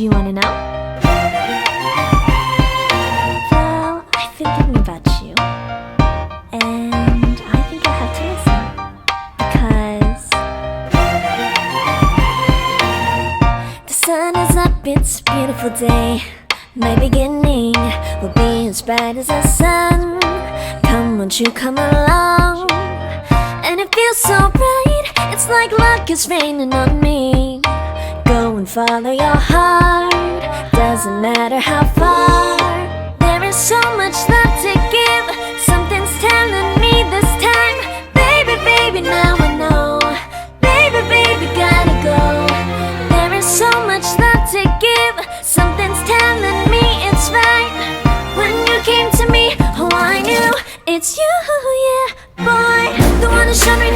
Do you want to know? Well, I've been thinking about you. And I think I have to listen. Because the sun is up, it's a beautiful day. My beginning will be as bright as the sun. Come, won't you come along? And it feels so bright, it's like luck is raining on me. Go and follow your heart, doesn't matter how far. There is so much love to give, something's telling me this time. Baby, baby, now I know. Baby, baby, gotta go. There is so much love to give, something's telling me it's right. When you came to me, oh I knew it's you, yeah, boy. The one who's shine right